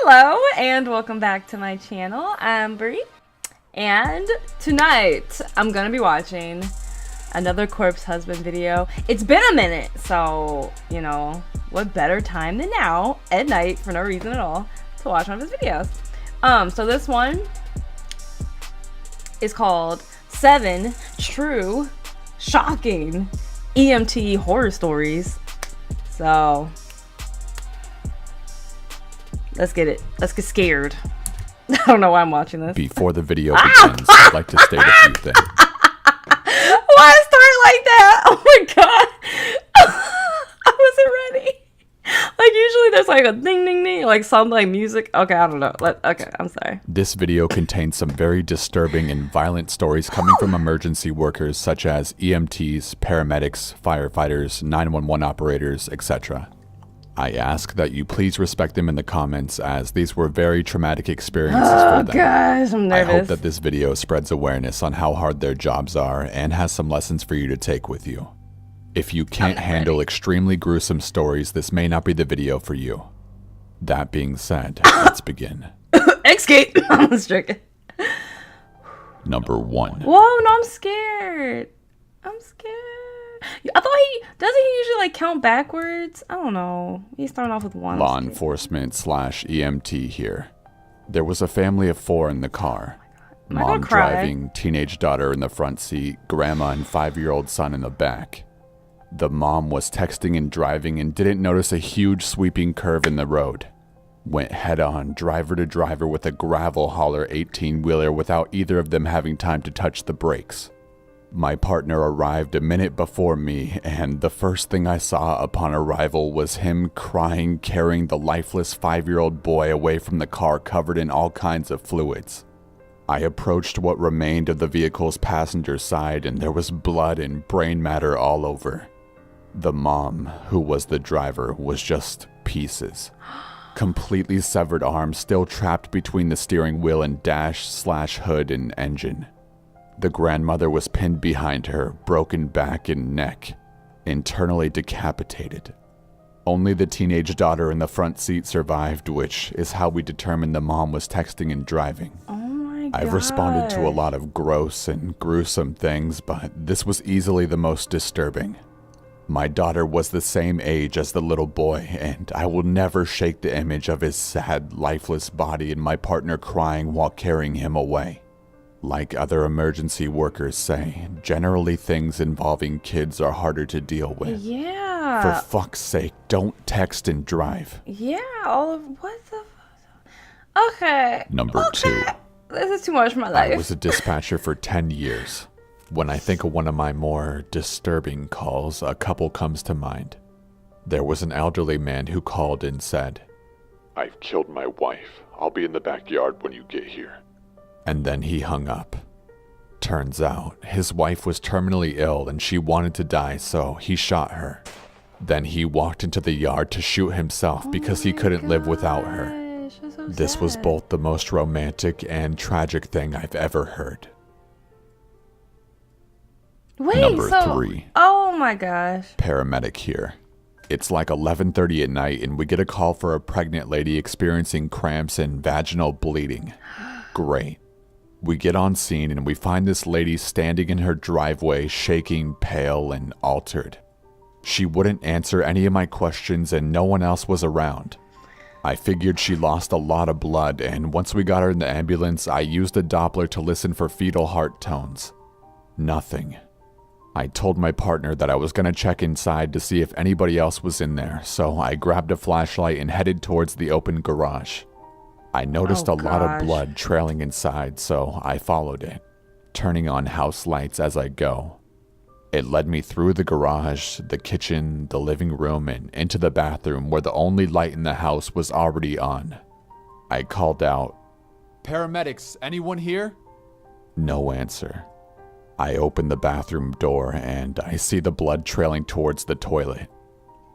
Hello and welcome back to my channel. I'm Brie, and tonight I'm gonna be watching another corpse husband video. It's been a minute, so you know what better time than now at night for no reason at all to watch one of his videos. So this one is called 7 True Shocking EMT Horror Stories. So let's get it. Let's get scared. I don't know why I'm watching this. Before the video begins, I'd like to state a few things. Why start like that? Oh my god. I wasn't ready. Like usually there's like a ding ding ding, like something like music. Okay, I don't know. Okay, I'm sorry. This video contains some very disturbing and violent stories coming from emergency workers such as EMTs, paramedics, firefighters, 911 operators, etc. I ask that you please respect them in the comments, as these were very traumatic experiences for them. Oh gosh, I'm nervous. I hope that this video spreads awareness on how hard their jobs are and has some lessons for you to take with you. If you can't handle extremely gruesome stories, this may not be the video for you. That being said, let's begin. Escape! I'm stricken. Number 1. Whoa, no, I'm scared. I'm scared. I thought doesn't he usually like count backwards? I don't know. He's starting off with 1. Law enforcement / EMT here. There was a family of 4 in the car. Mom driving, teenage daughter in the front seat, grandma and 5-year-old son in the back. The mom was texting and driving and didn't notice a huge sweeping curve in the road. Went head on, driver to driver with a gravel hauler 18-wheeler without either of them having time to touch the brakes. My partner arrived a minute before me, and the first thing I saw upon arrival was him crying, carrying the lifeless 5-year-old boy away from the car covered in all kinds of fluids. I approached what remained of the vehicle's passenger side, and there was blood and brain matter all over. The mom, who was the driver, was just pieces. Completely severed arms still trapped between the steering wheel and dash/hood and engine. The grandmother was pinned behind her, broken back and neck, internally decapitated. Only the teenage daughter in the front seat survived, which is how we determined the mom was texting and driving. Oh my god. I've responded to a lot of gross and gruesome things, but this was easily the most disturbing. My daughter was the same age as the little boy, and I will never shake the image of his sad, lifeless body and my partner crying while carrying him away. Like other emergency workers say, generally things involving kids are harder to deal with. Yeah. For fuck's sake, don't text and drive. Yeah, what the Okay. Number 2. This is too much for my life. I was a dispatcher for 10 years. When I think of one of my more disturbing calls, a couple comes to mind. There was an elderly man who called and said, "I've killed my wife. I'll be in the backyard when you get here." And then he hung up. Turns out, his wife was terminally ill and she wanted to die, so he shot her. Then he walked into the yard to shoot himself because he couldn't live without her. So this was both the most romantic and tragic thing I've ever heard. Wait, Number 3. Oh my gosh. Paramedic here. It's like 11:30 at night and we get a call for a pregnant lady experiencing cramps and vaginal bleeding. Great. We get on scene and we find this lady standing in her driveway, shaking, pale, and altered. She wouldn't answer any of my questions and no one else was around. I figured she lost a lot of blood, and once we got her in the ambulance, I used a Doppler to listen for fetal heart tones. Nothing. I told my partner that I was going to check inside to see if anybody else was in there, so I grabbed a flashlight and headed towards the open garage. I noticed a lot of blood trailing inside, so I followed it, turning on house lights as I go. It led me through the garage, the kitchen, the living room, and into the bathroom where the only light in the house was already on. I called out, "Paramedics, anyone here?" No answer. I opened the bathroom door and I see the blood trailing towards the toilet.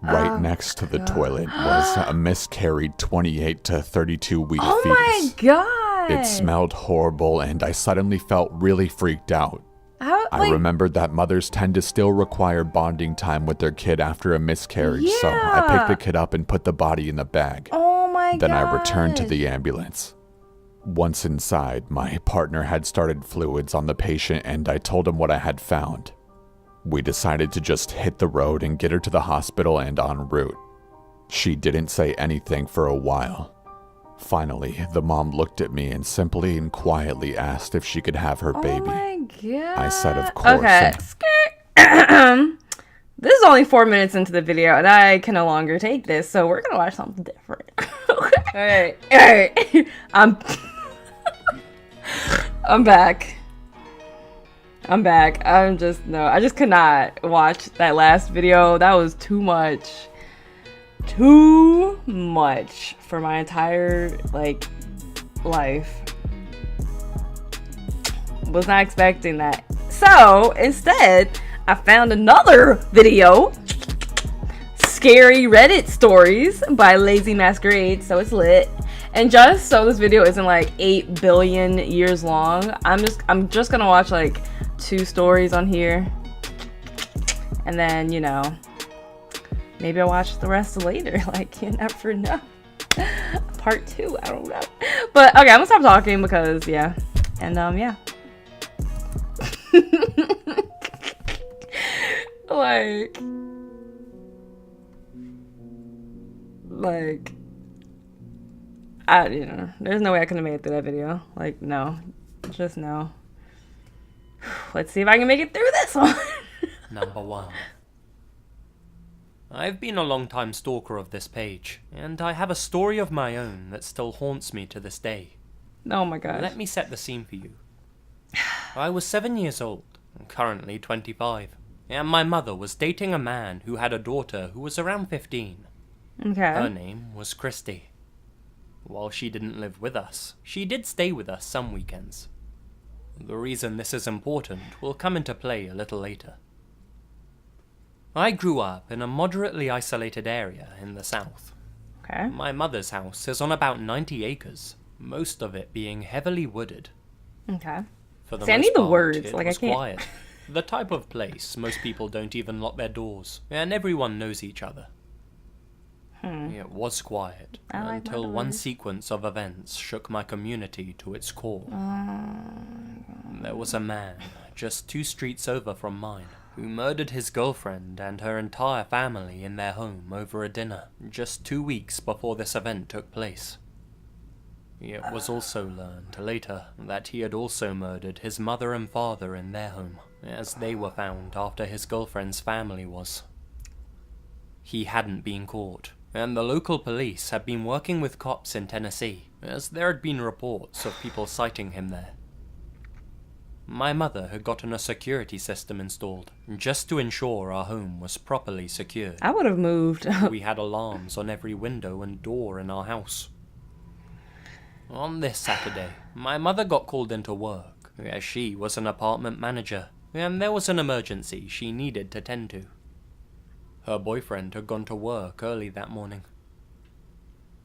Right next to the toilet was a miscarried 28 to 32 week fetus. Oh my god! It smelled horrible and I suddenly felt really freaked out. I remembered that mothers tend to still require bonding time with their kid after a miscarriage, so I picked the kid up and put the body in the bag. Oh my my god. Then I returned to the ambulance. Once inside, my partner had started fluids on the patient and I told him what I had found. We decided to just hit the road and get her to the hospital and en route. She didn't say anything for a while. Finally, the mom looked at me and simply and quietly asked if she could have her baby. Oh my god. I said of course. Okay. This is only 4 minutes into the video and I can no longer take this, so we're gonna watch something different. Okay. Alright. I'm back. I just could not watch that last video. That was too much. Too much for my entire, life. Was not expecting that. So, instead, I found another video. Scary Reddit stories by Lazy Masquerade, so it's lit. And just so this video isn't 8 billion years long, I'm just gonna watch 2 stories on here. And then, maybe I'll watch the rest later. You never know. Part 2, I don't know. But okay, I'm gonna stop talking because yeah. And yeah. There's no way I could have made it through that video. No. Just no. Let's see if I can make it through this one. Number 1. I've been a long-time stalker of this page, and I have a story of my own that still haunts me to this day. Oh my gosh. Let me set the scene for you. I was 7 years old, currently 25, and my mother was dating a man who had a daughter who was around 15. Okay. Her name was Christy. While she didn't live with us, she did stay with us some weekends. The reason this is important will come into play a little later. I grew up in a moderately isolated area in the south. Okay. My mother's house is on about 90 acres, most of it being heavily wooded. Okay. For the See, I most need the part, words, it I was can't. quiet. The type of place most people don't even lock their doors, and everyone knows each other. It was quiet, until one sequence of events shook my community to its core. There was a man, just 2 streets over from mine, who murdered his girlfriend and her entire family in their home over a dinner, just 2 weeks before this event took place. It was also learned later that he had also murdered his mother and father in their home, as they were found after his girlfriend's family was. He hadn't been caught, and the local police had been working with cops in Tennessee, as there had been reports of people sighting him there. My mother had gotten a security system installed, just to ensure our home was properly secured. I would have moved. We had alarms on every window and door in our house. On this Saturday, my mother got called into work, as she was an apartment manager, and there was an emergency she needed to tend to. Her boyfriend had gone to work early that morning.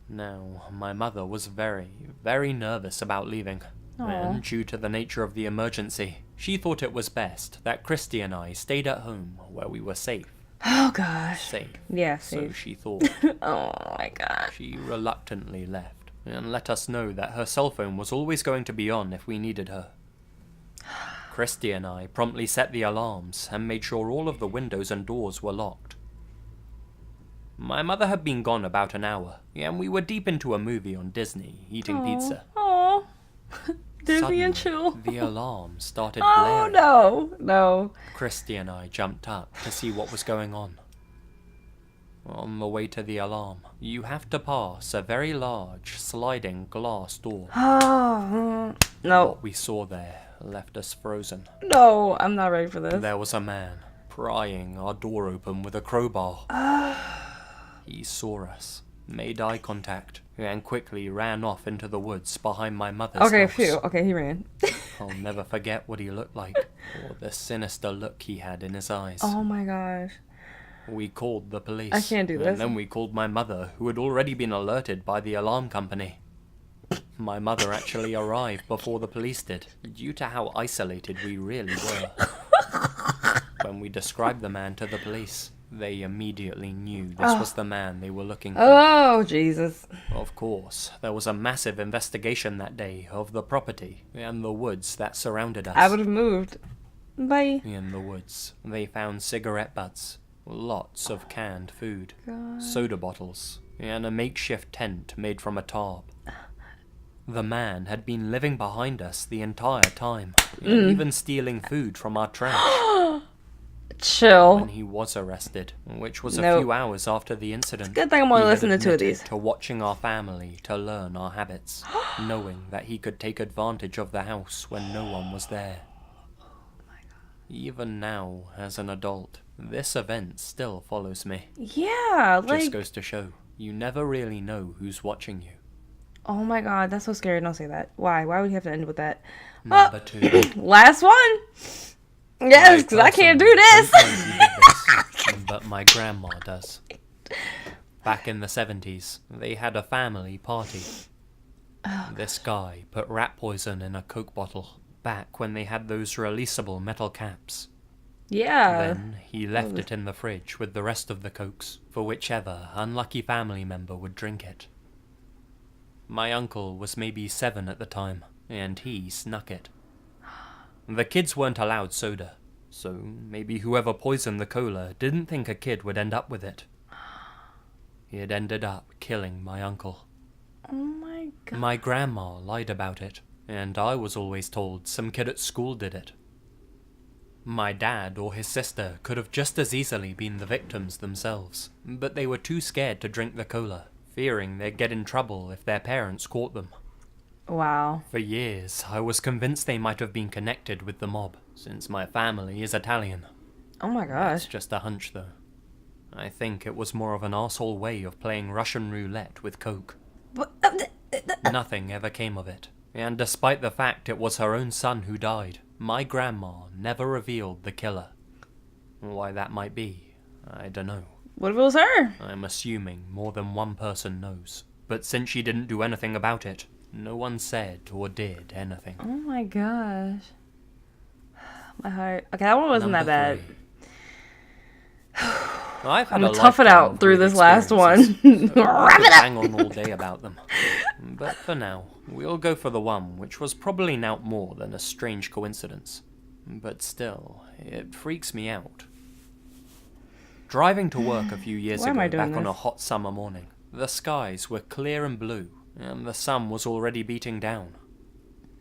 Now, my mother was very, very nervous about leaving. And due to the nature of the emergency, she thought it was best that Christy and I stayed at home where we were safe. Oh gosh. Safe. Yeah, So safe. she thought. Oh my gosh. She reluctantly left and let us know that her cell phone was always going to be on if we needed her. Christy and I promptly set the alarms and made sure all of the windows and doors were locked. My mother had been gone about an hour, and we were deep into a movie on Disney, eating pizza. Oh. Disney and Suddenly, chill. the alarm started Oh blaring. no. Christy and I jumped up to see what was going on. On the way to the alarm, you have to pass a very large sliding glass door. Oh no. What we saw there left us frozen. No, I'm not ready for this. There was a man prying our door open with a crowbar. He saw us, made eye contact, and quickly ran off into the woods behind my mother's Okay, house. phew. Okay, he ran. I'll never forget what he looked like, or the sinister look he had in his eyes. Oh my gosh. We called the police. I can't do this. And then we called my mother, who had already been alerted by the alarm company. My mother actually arrived before the police did, due to how isolated we really were. When we described the man to the police, They immediately knew this was the man they were looking for. Oh, Jesus. Of course, there was a massive investigation that day of the property and the woods that surrounded us. I would have moved. Bye. In the woods, they found cigarette butts, lots of canned food, soda bottles, and a makeshift tent made from a tarp. The man had been living behind us the entire time, and even stealing food from our trash. Chill. When he was arrested, which was a few hours after the incident. Good thing I'm only he listening had to two of admitted these. to watching our family to learn our habits, knowing that he could take advantage of the house when no one was there. Even now, as an adult, this event still follows me. Yeah, like... Just goes to show, you never really know who's watching you. Oh my god, that's so scary. Don't say that. Why? Why would you have to end with that? Number 2. Last one. Yes, because I can't do this. But my grandma does. Back in the 70s, they had a family party. This guy put rat poison in a Coke bottle, back when they had those releasable metal caps. Yeah. Then he left it in the fridge with the rest of the Cokes for whichever unlucky family member would drink it. My uncle was maybe 7 at the time, and he snuck it. The kids weren't allowed soda, so maybe whoever poisoned the cola didn't think a kid would end up with it. It ended up killing my uncle. Oh my god. My grandma lied about it, and I was always told some kid at school did it. My dad or his sister could have just as easily been the victims themselves, but they were too scared to drink the cola, fearing they'd get in trouble if their parents caught them. Wow. For years, I was convinced they might have been connected with the mob, since my family is Italian. Oh my That's gosh. just a hunch, though. I think it was more of an arsehole way of playing Russian roulette with Coke. Nothing ever came of it, and despite the fact it was her own son who died, my grandma never revealed the killer. Why that might be, I don't know. What if it was her? I'm assuming more than one person knows, but since she didn't do anything about it, no one said or did anything. Oh my gosh. My heart. Okay, that one wasn't Number that 3. bad. I've had I'm a gonna tough it lifetime out of through weird this last one. experiences, so I Wrap could it up. hang on all day about them. But for now, we'll go for the one which was probably naught more than a strange coincidence. But still, it freaks me out. Driving to work a few years Why am I ago doing back on a this? hot summer morning, the skies were clear and blue, and the sun was already beating down.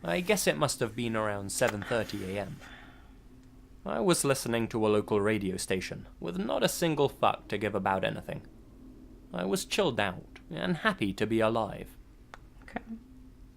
I guess it must have been around 7:30 a.m. I was listening to a local radio station, with not a single fuck to give about anything. I was chilled out, and happy to be alive. Okay.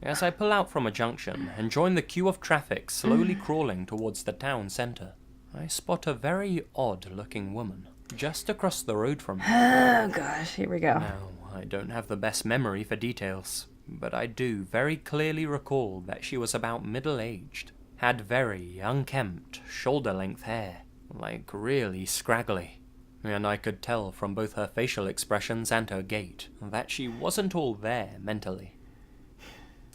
As I pull out from a junction and join the queue of traffic slowly crawling towards the town centre, I spot a very odd-looking woman, just across the road from me. Oh gosh, here we go. Now, I don't have the best memory for details, but I do very clearly recall that she was about middle-aged, had very unkempt, shoulder-length hair, like really scraggly, and I could tell from both her facial expressions and her gait that she wasn't all there mentally.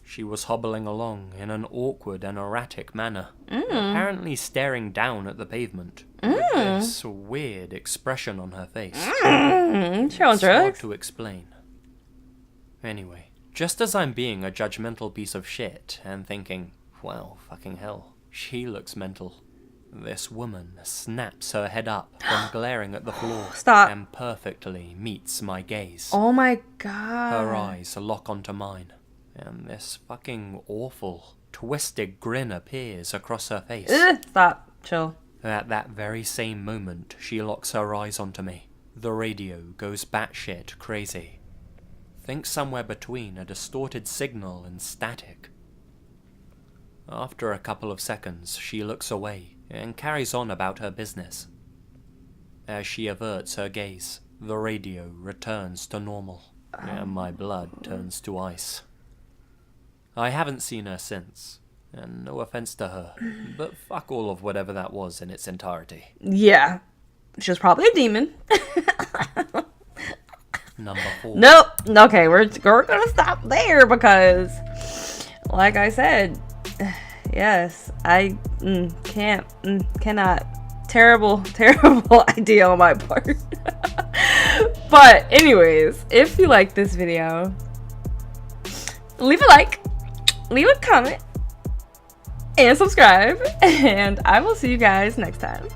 She was hobbling along in an awkward and erratic manner, apparently staring down at the pavement, with this weird expression on her face. She on It's hard drugs. to explain. Anyway, just as I'm being a judgmental piece of shit and thinking, wow, fucking hell, she looks mental, this woman snaps her head up from glaring at the floor Stop. and perfectly meets my gaze. Oh my god. Her eyes lock onto mine, and this fucking awful, twisted grin appears across her face. Ugh, stop. Chill. At that very same moment, she locks her eyes onto me. The radio goes batshit crazy. Think somewhere between a distorted signal and static. After a couple of seconds, she looks away and carries on about her business. As she averts her gaze, the radio returns to normal, and my blood turns to ice. I haven't seen her since, and no offense to her, but fuck all of whatever that was in its entirety. Yeah. She was probably a demon. Number 4. Nope. Okay, we're gonna stop there because, like I said, yes, I cannot Terrible idea on my part. But anyways, if you like this video, leave a like, leave a comment, and subscribe, and I will see you guys next time.